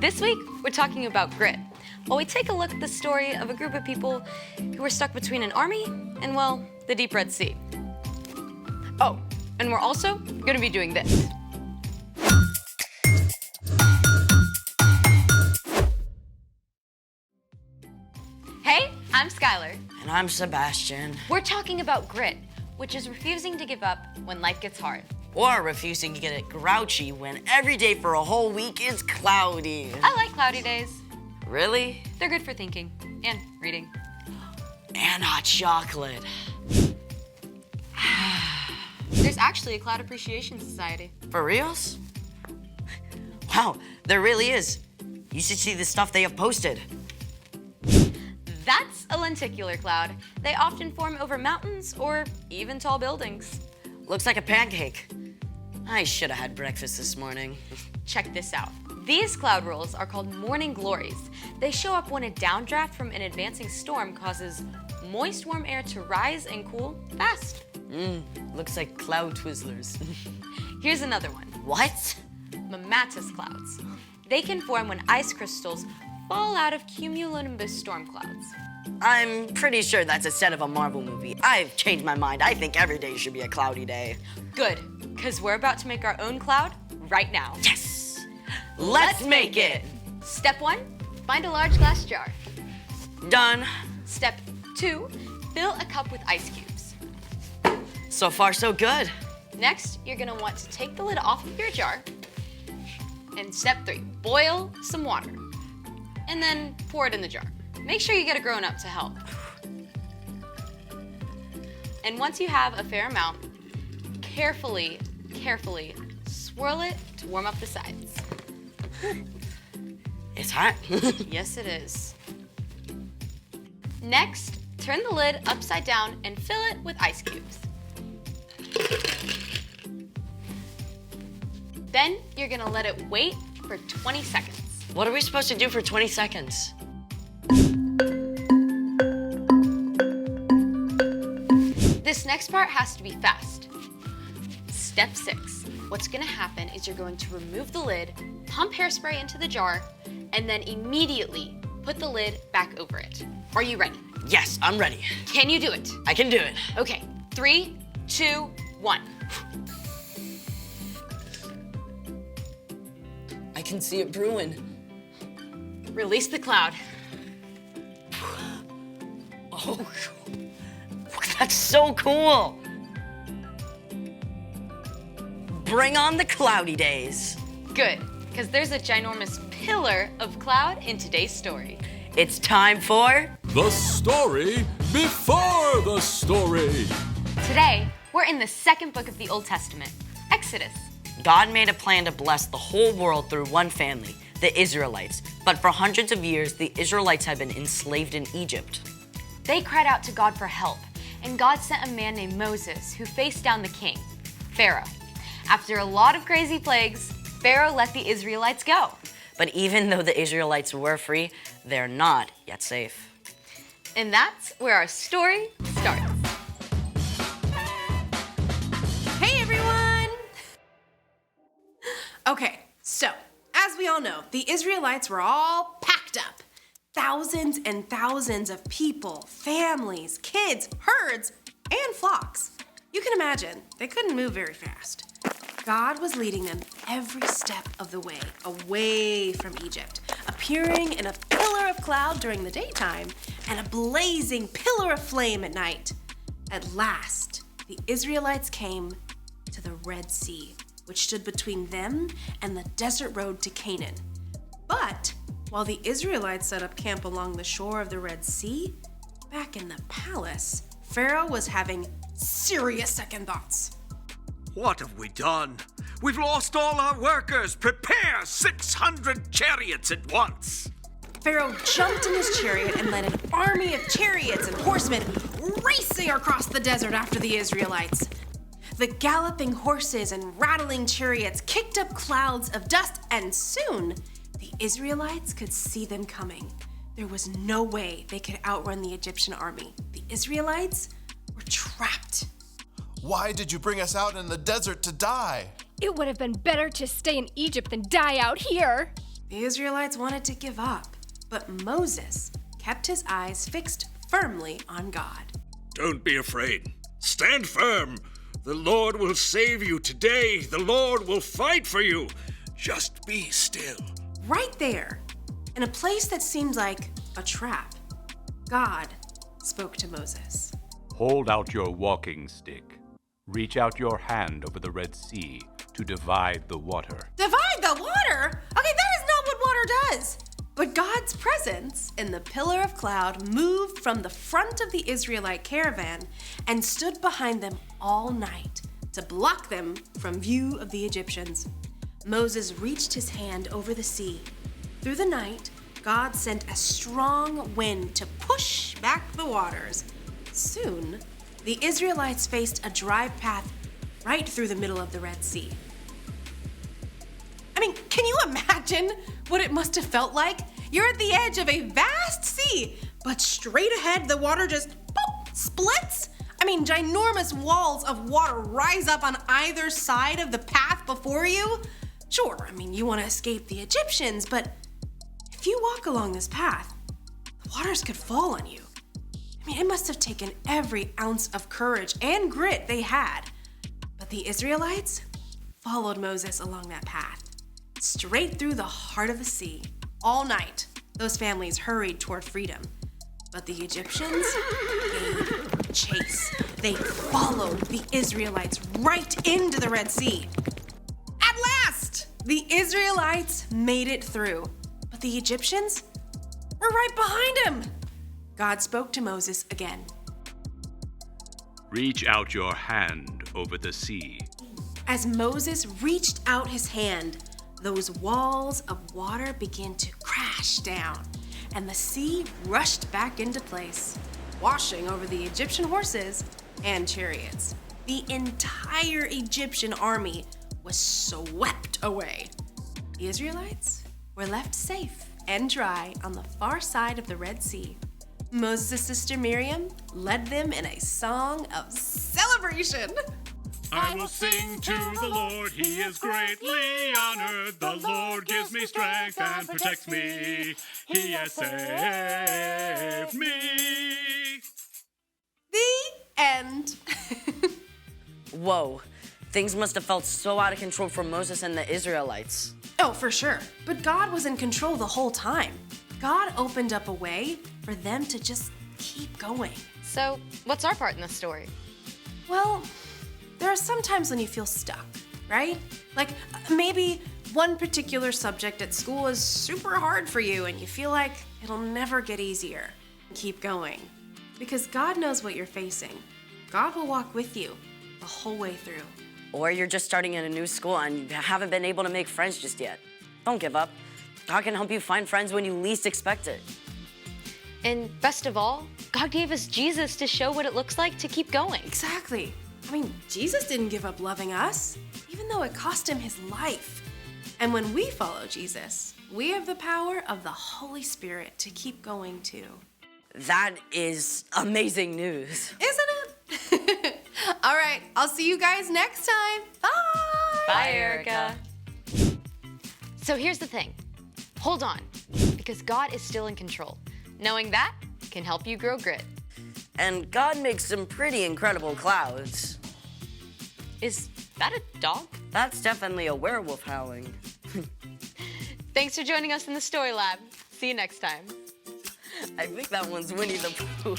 This week, we're talking about grit, while we take a look at the story of a group of people who were stuck between an army and, well, the deep Red Sea. Oh, and we're also going to be doing this. Hey, I'm Skylar. And I'm Sebastian. We're talking about grit, which is refusing to give up when life gets hard. Or refusing to get grouchy when every day for a whole week is cloudy. I like cloudy days. Really? They're good for thinking and reading. And hot chocolate. There's actually a Cloud Appreciation Society. For reals? Wow, there really is. You should see the stuff they have posted. That's a lenticular cloud. They often form over mountains or even tall buildings. Looks like a pancake. I should have had breakfast this morning. Check this out. These cloud rolls are called morning glories. They show up when a downdraft from an advancing storm causes moist, warm air to rise and cool fast. Looks like cloud twizzlers. Here's another one. What? Mammatus clouds. They can form when ice crystals fall out of cumulonimbus storm clouds. I'm pretty sure that's a set of a Marvel movie. I've changed my mind. I think every day should be a cloudy day. Good, because we're about to make our own cloud right now. Yes! Let's make it! Step 1, find a large glass jar. Done. Step 2, fill a cup with ice cubes. So far, so good. Next, you're gonna want to take the lid off of your jar. And step 3, boil some water. And then pour it in the jar. Make sure you get a grown-up to help. And once you have a fair amount, carefully swirl it to warm up the sides. It's hot. Yes, it is. Next, turn the lid upside down and fill it with ice cubes. Then you're gonna let it wait for 20 seconds. What are we supposed to do for 20 seconds? This next part has to be fast. Step 6. What's gonna happen is you're going to remove the lid, pump hairspray into the jar, and then immediately put the lid back over it. Are you ready? Yes, I'm ready. Can you do it? I can do it. Okay, 3, 2, 1. I can see it brewing. Release the cloud. Oh, that's so cool. Bring on the cloudy days. Good, because there's a ginormous pillar of cloud in today's story. It's time for... The story before the story. Today, we're in the second book of the Old Testament, Exodus. God made a plan to bless the whole world through one family, the Israelites. But for hundreds of years, the Israelites had been enslaved in Egypt. They cried out to God for help, and God sent a man named Moses who faced down the king, Pharaoh. After a lot of crazy plagues, Pharaoh let the Israelites go. But even though the Israelites were free, they're not yet safe. And that's where our story starts. Hey everyone! Okay, so as we all know, the Israelites were all packed up. Thousands and thousands of people, families, kids, herds, and flocks. You can imagine, they couldn't move very fast. God was leading them every step of the way, away from Egypt, appearing in a pillar of cloud during the daytime and a blazing pillar of flame at night. At last, the Israelites came to the Red Sea, which stood between them and the desert road to Canaan. But while the Israelites set up camp along the shore of the Red Sea, back in the palace, Pharaoh was having serious second thoughts. What have we done? We've lost all our workers. Prepare 600 chariots at once. Pharaoh jumped in his chariot and led an army of chariots and horsemen racing across the desert after the Israelites. The galloping horses and rattling chariots kicked up clouds of dust, and soon the Israelites could see them coming. There was no way they could outrun the Egyptian army. The Israelites were trapped. Why did you bring us out in the desert to die? It would have been better to stay in Egypt than die out here. The Israelites wanted to give up, but Moses kept his eyes fixed firmly on God. Don't be afraid. Stand firm. The Lord will save you today. The Lord will fight for you. Just be still. Right there, in a place that seemed like a trap, God spoke to Moses. Hold out your walking stick. Reach out your hand over the Red Sea to divide the water. Divide the water? Okay, that is not what water does. But God's presence in the pillar of cloud moved from the front of the Israelite caravan and stood behind them all night to block them from view of the Egyptians. Moses reached his hand over the sea. Through the night, God sent a strong wind to push back the waters. Soon, the Israelites faced a dry path right through the middle of the Red Sea. I mean, can you imagine what it must have felt like? You're at the edge of a vast sea, but straight ahead the water just boop, splits. I mean, ginormous walls of water rise up on either side of the path before you. Sure, I mean, you want to escape the Egyptians, but if you walk along this path, the waters could fall on you. I mean, it must have taken every ounce of courage and grit they had. But the Israelites followed Moses along that path, straight through the heart of the sea. All night, those families hurried toward freedom. But the Egyptians gave chase. They followed the Israelites right into the Red Sea. At last, the Israelites made it through. But the Egyptians were right behind them. God spoke to Moses again. Reach out your hand over the sea. As Moses reached out his hand, those walls of water began to crash down, and the sea rushed back into place, washing over the Egyptian horses and chariots. The entire Egyptian army was swept away. The Israelites were left safe and dry on the far side of the Red Sea. Moses' sister Miriam led them in a song of celebration. I will sing to the Lord, he is greatly honored. The Lord gives me strength and protects me. He has saved me. The end. Whoa, things must have felt so out of control for Moses and the Israelites. Oh, for sure. But God was in control the whole time. God opened up a way for them to just keep going. So, what's our part in this story? Well, there are some times when you feel stuck, right? Like maybe one particular subject at school is super hard for you and you feel like it'll never get easier. Keep going. Because God knows what you're facing. God will walk with you the whole way through. Or you're just starting in a new school and you haven't been able to make friends just yet. Don't give up. God can help you find friends when you least expect it. And best of all, God gave us Jesus to show what it looks like to keep going. Exactly. I mean, Jesus didn't give up loving us, even though it cost him his life. And when we follow Jesus, we have the power of the Holy Spirit to keep going too. That is amazing news. Isn't it? All right, I'll see you guys next time. Bye. Bye, Erica. So here's the thing. Hold on, because God is still in control. Knowing that can help you grow grit. And God makes some pretty incredible clouds. Is that a dog? That's definitely a werewolf howling. Thanks for joining us in the Story Lab. See you next time. I think that one's Winnie the Pooh.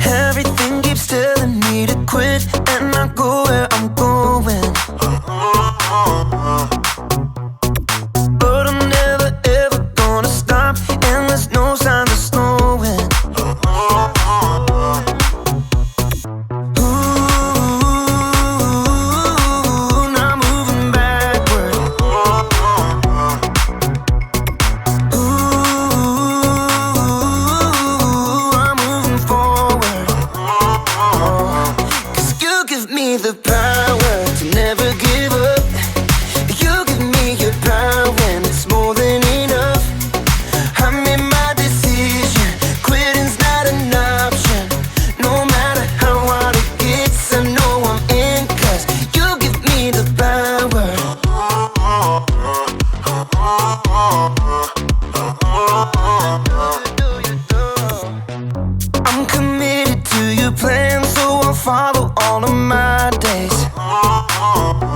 Everything keeps telling me to quit and not go where I'm going. But I'm never ever gonna stop, and there's no sign of slowing. Ooh, now moving backward. Ooh, I'm moving forward. 'Cause you give me the power to never give up. You give me your power and it's more than enough. I made my decision, quitting's not an option. No matter how hard my days.